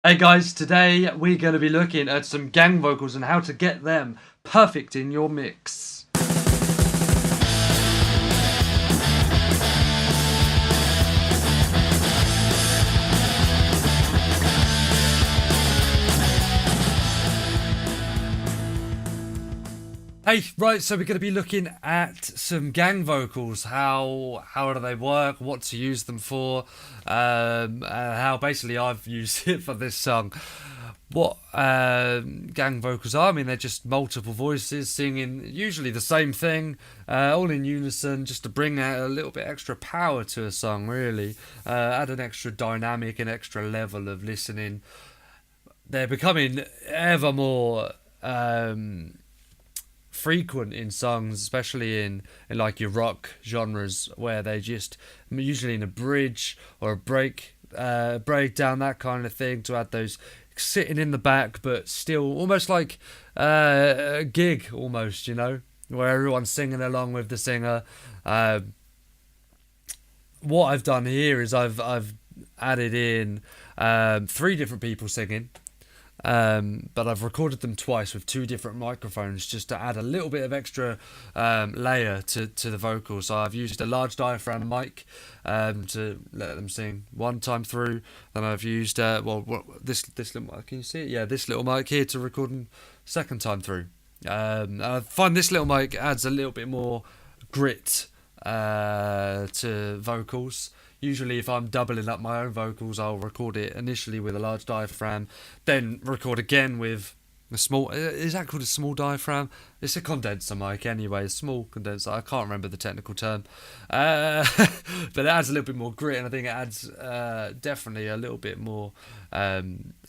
Hey guys, today we're going to be looking at some gang vocals and how to get them perfect in your mix. Hey, right, so we're going to be looking at some gang vocals, how do they work, what to use them for, and how basically I've used it for this song. What gang vocals are, I mean, they're just multiple voices singing usually the same thing, all in unison, just to bring out a little bit extra power to a song, really. Add an extra dynamic, an extra level of listening. They're becoming ever more frequent in songs, especially in like your rock genres, where they just usually in a bridge or a breakdown, that kind of thing, to add those sitting in the back, but still almost like a gig, almost, where everyone's singing along with the singer. What I've done here is I've added in three different people singing. But I've recorded them twice with two different microphones just to add a little bit of extra layer to the vocals. So I've used a large diaphragm mic to let them sing one time through. Then I've used this little mic. Can you see it? Yeah, this little mic here to record them second time through. I find this little mic adds a little bit more grit to vocals. Usually, if I'm doubling up my own vocals, I'll record it initially with a large diaphragm, then record again with a small. Is that called a small diaphragm? It's a condenser mic anyway, a small condenser. I can't remember the technical term, but it adds a little bit more grit, and I think it adds definitely a little bit more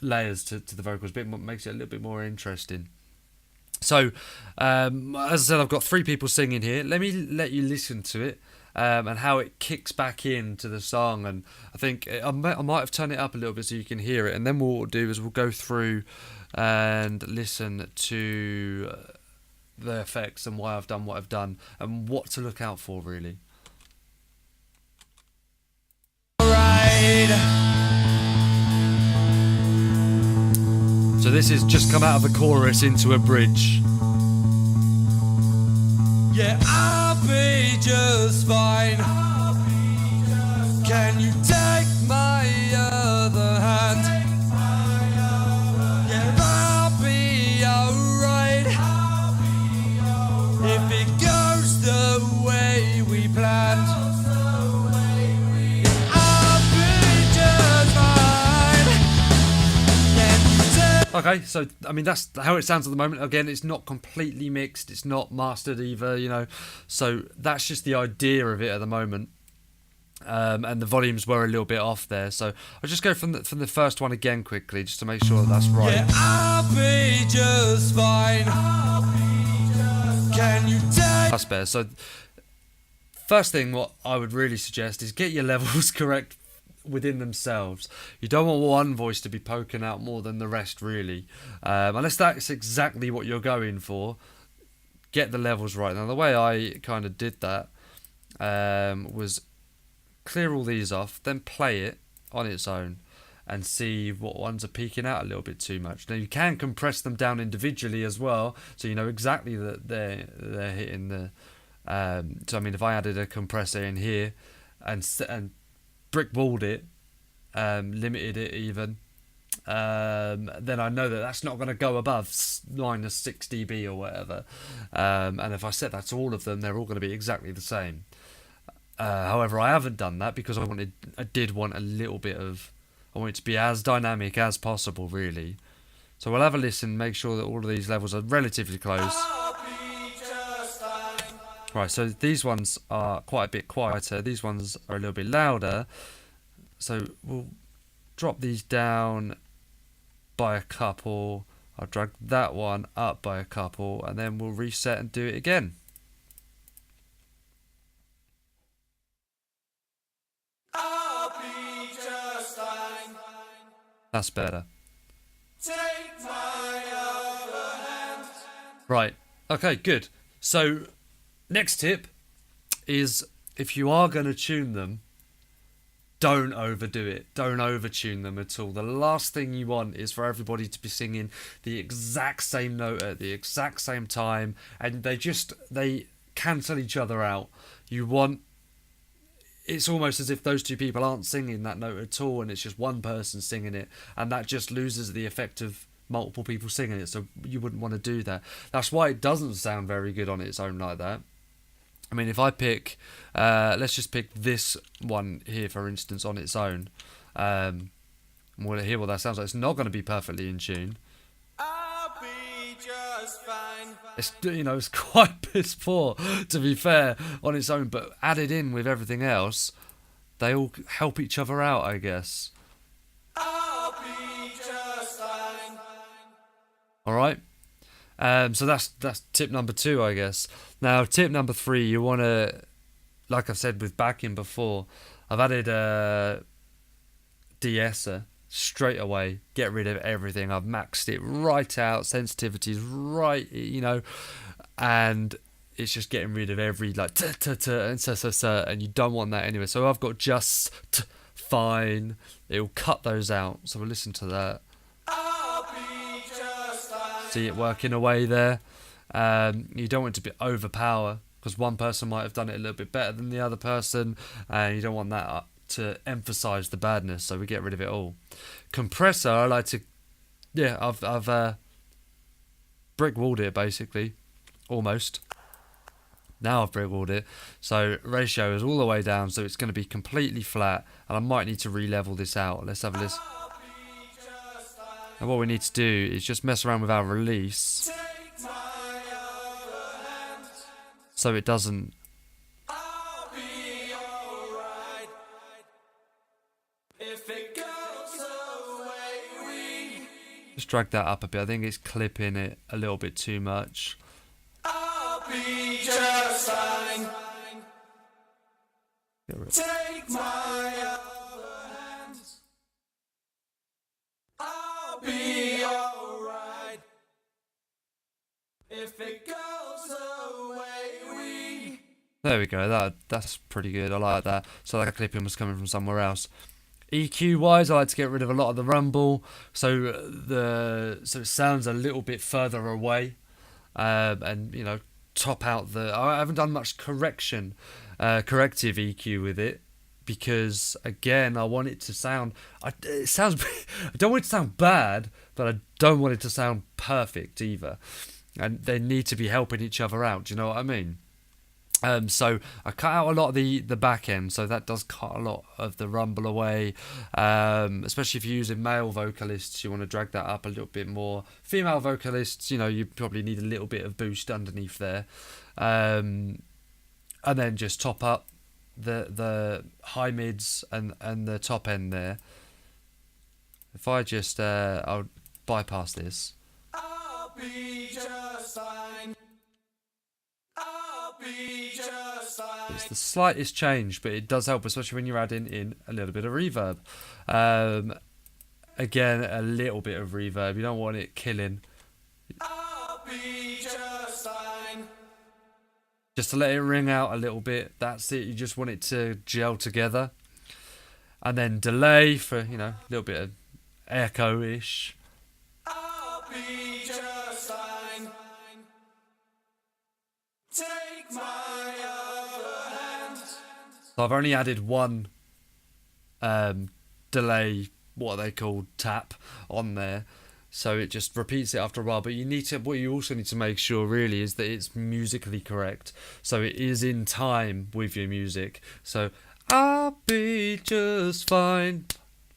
layers to the vocals. Makes it a little bit more interesting. So, as I said, I've got three people singing here. Let let you listen to it. And how it kicks back into the song, and I think I might have turned it up a little bit so you can hear it, and then what we'll do is we'll go through and listen to the effects and why I've done what I've done and what to look out for, really. So this is just come out of a chorus into a bridge. Yeah, I'll be just fine. Can you take my other hand? Yeah, I'll be alright if it goes the way we planned. Yeah, I'll be just fine. Okay, so I mean that's how it sounds at the moment. Again, it's not completely mixed, it's not mastered either, so that's just the idea of it at the moment. And the volumes were a little bit off there, so I'll just go from the first one again quickly, just to make sure that that's right. Yeah, I'll be just fine. Can you take? That's better. So first thing, what I would really suggest is get your levels correct within themselves. You don't want one voice to be poking out more than the rest, really, unless that's exactly what you're going for. Get the levels right. Now, the way I kind of did that was clear all these off, then play it on its own and see what ones are peeking out a little bit too much. Now, you can compress them down individually as well, so you know exactly that they're hitting the so I mean, if I added a compressor in here and brick walled it, limited it even, then I know that that's not going to go above minus 6 dB or whatever. And if I set that to all of them, they're all going to be exactly the same. However, I haven't done that because I did want a little bit of, I want it to be as dynamic as possible, really. So we'll have a listen, make sure that all of these levels are relatively close. Right, so these ones are quite a bit quieter. These ones are a little bit louder. So we'll drop these down by a couple. I'll drag that one up by a couple, and then we'll reset and do it again. I'll be just fine. That's better. Take my other hand. Right, okay, good. So next tip is, if you are going to tune them, don't overdo it. Don't overtune them at all. The last thing you want is for everybody to be singing the exact same note at the exact same time, and they cancel each other out. You want It's almost as if those two people aren't singing that note at all, and it's just one person singing it, and that just loses the effect of multiple people singing it. So you wouldn't want to do that. That's why it doesn't sound very good on its own like that. I mean, if I pick, let's just pick this one here, for instance, on its own. We'll hear what that sounds like. It's not going to be perfectly in tune. I'll be just fine. It's quite piss poor, to be fair, on its own. But added in with everything else, they all help each other out, I guess. I'll be just fine. All right. So that's tip number 2, I guess. Now, tip number 3, you want to, like I've said with backing before, I've added a de-esser straight away. Get rid of everything. I've maxed it right out, sensitivities right, and it's just getting rid of every like and you don't want that anyway. So I've got just fine. It'll cut those out. So we'll listen to that. See it working away there. You don't want it to be overpower, because one person might have done it a little bit better than the other person, and you don't want that to emphasize the badness, so we get rid of it all. Compressor, I like to, I've brick walled it basically, almost. Now I've brick walled it, so ratio is all the way down, so it's going to be completely flat, and I might need to re-level this out. Let's have a listen. And what we need to do is just mess around with our release, so it doesn't. Just drag that up a bit. I think it's clipping it a little bit too much. I'll be just fine. Take my other hand. I'll be alright. If it goes away, There we go. That's pretty good. I like that. So that clipping was coming from somewhere else. EQ wise, I like to get rid of a lot of the rumble, so it sounds a little bit further away, and top out I haven't done much corrective EQ with it, because again I want it to sound. I don't want it to sound bad, but I don't want it to sound perfect either, and they need to be helping each other out. Do you know what I mean? So I cut out a lot of the back end, so that does cut a lot of the rumble away, especially if you're using male vocalists. You want to drag that up a little bit more. Female vocalists, you probably need a little bit of boost underneath there, and then just top up the high mids and the top end there. If I just I'll bypass this. I'll be just fine. It's the slightest change, but it does help, especially when you're adding in a little bit of reverb. Again, a little bit of reverb. You don't want it killing. I'll be just fine. Just to let it ring out a little bit. That's it. You just want it to gel together. And then delay for, a little bit of echo-ish. I'll be just fine. Take my other hand. So I've only added one delay, what they call tap, on there. So it just repeats it after a while. But what you also need to make sure really is that it's musically correct. So it is in time with your music. So I'll be just fine.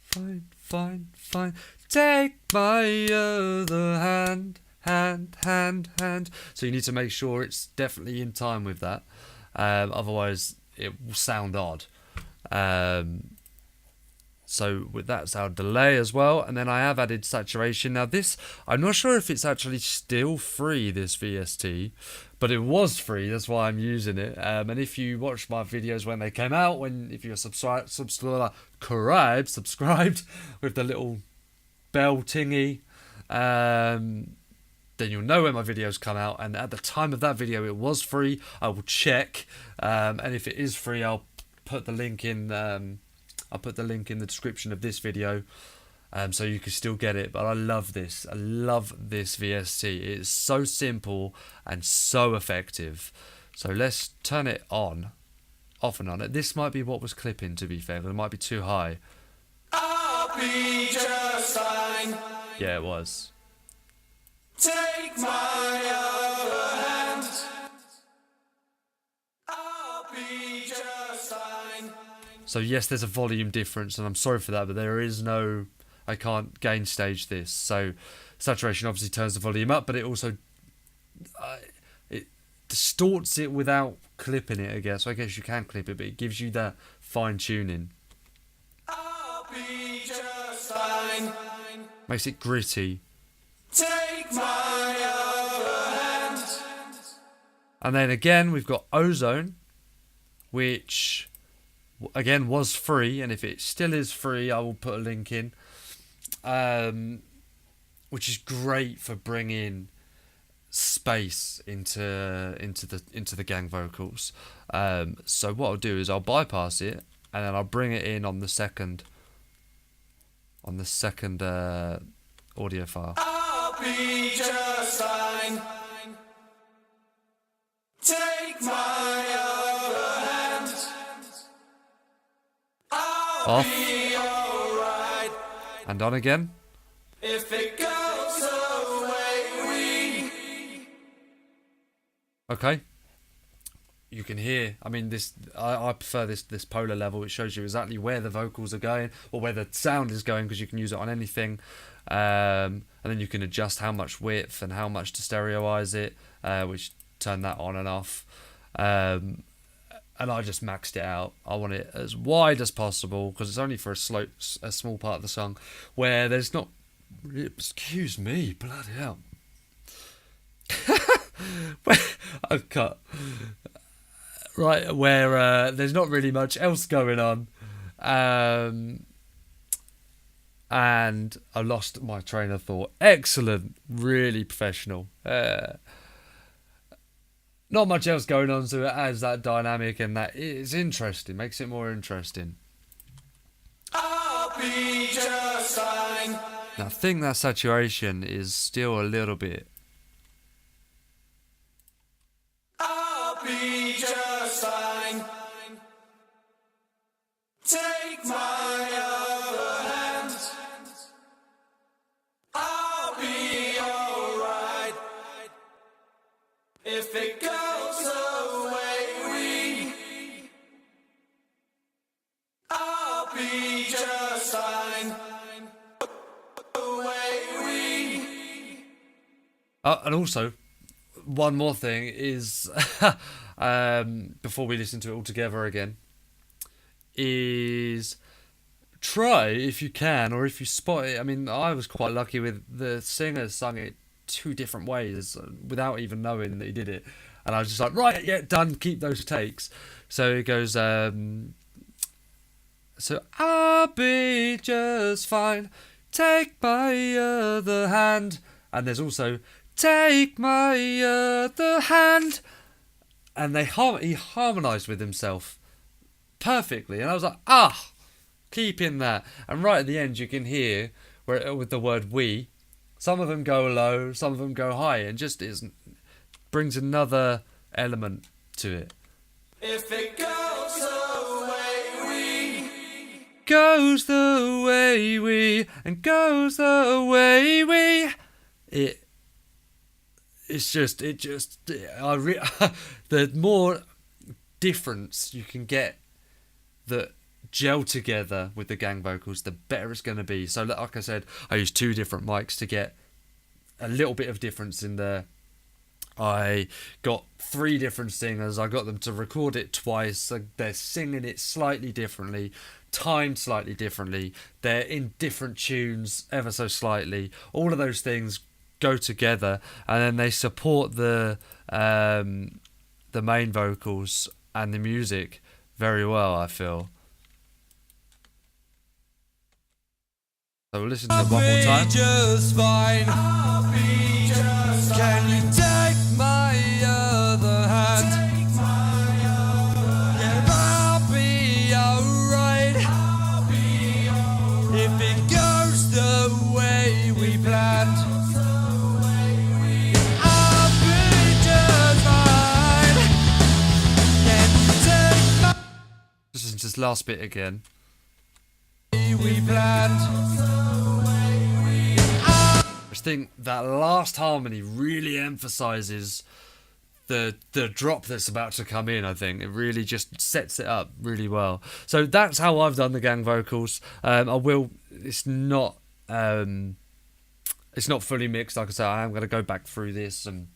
Fine, fine, fine. Take my other hand. Hand. So you need to make sure it's definitely in time with that. Otherwise it will sound odd. So with that's our delay as well. And then I have added saturation. Now this, I'm not sure if it's actually still free, this VST, but it was free. That's why I'm using it. And if you watched my videos when they came out, if you're subscribed with the little bell tingy, then you'll know when my videos come out. And at the time of that video, it was free. I will check. And if it is free, I'll put the link in I'll put the link in the description of this video, so you can still get it. But I love this. I love this VST. It's so simple and so effective. So let's turn it on, off and on. This might be what was clipping, to be fair. It might be too high. I'll be just fine. Yeah, it was. Take my other hand. I'll be just fine. So yes, there's a volume difference, and I'm sorry for that, but there is no... I can't gain stage this. So saturation obviously turns the volume up, but it also... it distorts it without clipping it, I guess. So I guess you can clip it, but it gives you that fine-tuning. I'll be just fine. Makes it gritty. Take my other hand. And then again, we've got Ozone, which again was free, and if it still is free, I will put a link in. Which is great for bringing space into the gang vocals. So what I'll do is I'll bypass it, and then I'll bring it in on the second audio file. I'll be just fine. Take my other hand. I'll Off. be alright. And on again. If it goes away, Okay. You can hear, I mean, this. I prefer this polar level. It shows you exactly where the vocals are going, or where the sound is going, because you can use it on anything. And then you can adjust how much width and how much to stereoize it, which turn that on and off. And I just maxed it out. I want it as wide as possible, because it's only for a small part of the song where there's not... Excuse me, bloody hell. I've cut. Right, where there's not really much else going on. And I lost my train of thought. Excellent. Really professional. Not much else going on, so it adds that dynamic, and that is interesting. Makes it more interesting. I'll be just fine. Now, I think that saturation is still a little bit... I'll be just fine. Take my other hand. I'll be alright. If it goes away, I'll be just fine. And also, one more thing is, before we listen to it all together again, is try, if you can, or if you spot it. I mean, I was quite lucky with the singer sung it 2 different ways without even knowing that he did it. And I was just like, right, yeah, done, keep those takes. So it goes, so I'll be just fine, take my other hand. And there's also, take my other hand. And he harmonised with himself perfectly. And I was like, keep in that. And right at the end, you can hear, where with the word we, some of them go low, some of them go high, and just brings another element to it. If it goes away, goes the way we, and goes the way we. The more difference you can get that gel together with the gang vocals, the better it's going to be. So like I said, I used 2 different mics to get a little bit of difference in there. I got 3 different singers. I got them to record it twice. So they're singing it slightly differently, timed slightly differently. They're in different tunes ever so slightly. All of those things go together, and then they support the main vocals and the music very well, I feel. So we'll listen to it one more time. just fine. Can you take my other hand? Yeah, I'll be alright. planned. I'll be just fine. Then take my This is just last bit again. we planned. I just think that last harmony really emphasizes the drop that's about to come in. I think it really just sets it up really well. So that's how I've done the gang vocals. It's not fully mixed. Like I said, I am going to go back through this and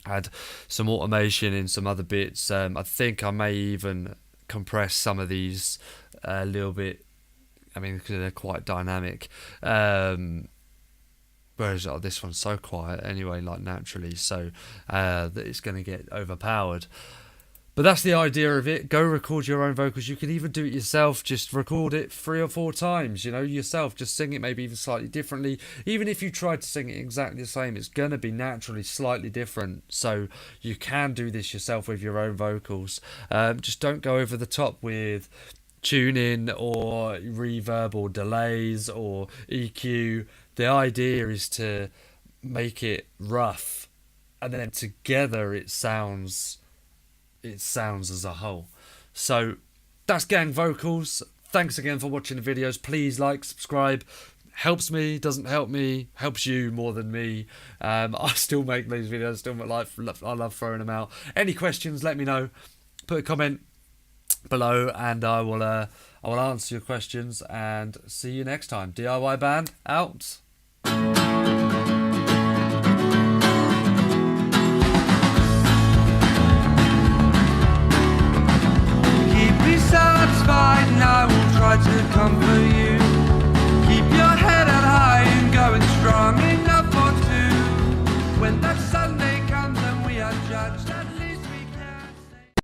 add some automation in some other bits. I think I may even compress some of these a little bit. I mean, because they're quite dynamic. Whereas this one's so quiet anyway, like naturally, so that it's going to get overpowered. But that's the idea of it. Go record your own vocals. You can even do it yourself. Just record it 3 or 4 times, yourself. Just sing it maybe even slightly differently. Even if you try to sing it exactly the same, it's going to be naturally slightly different. So you can do this yourself with your own vocals. Just don't go over the top with tuning or reverb or delays or EQ. The idea is to make it rough, and then together it sounds as a whole. So that's gang vocals. Thanks again for watching the videos. Please like, subscribe. Helps me, doesn't help me, helps you more than me. I still make these videos, I love throwing them out. Any questions, let me know. Put a comment below and I will answer your questions, and see you next time. DIY Band out. Keep me satisfied and I will try to comfort you. Keep your head up high and going strong enough for two. When that Sunday comes and we are judged and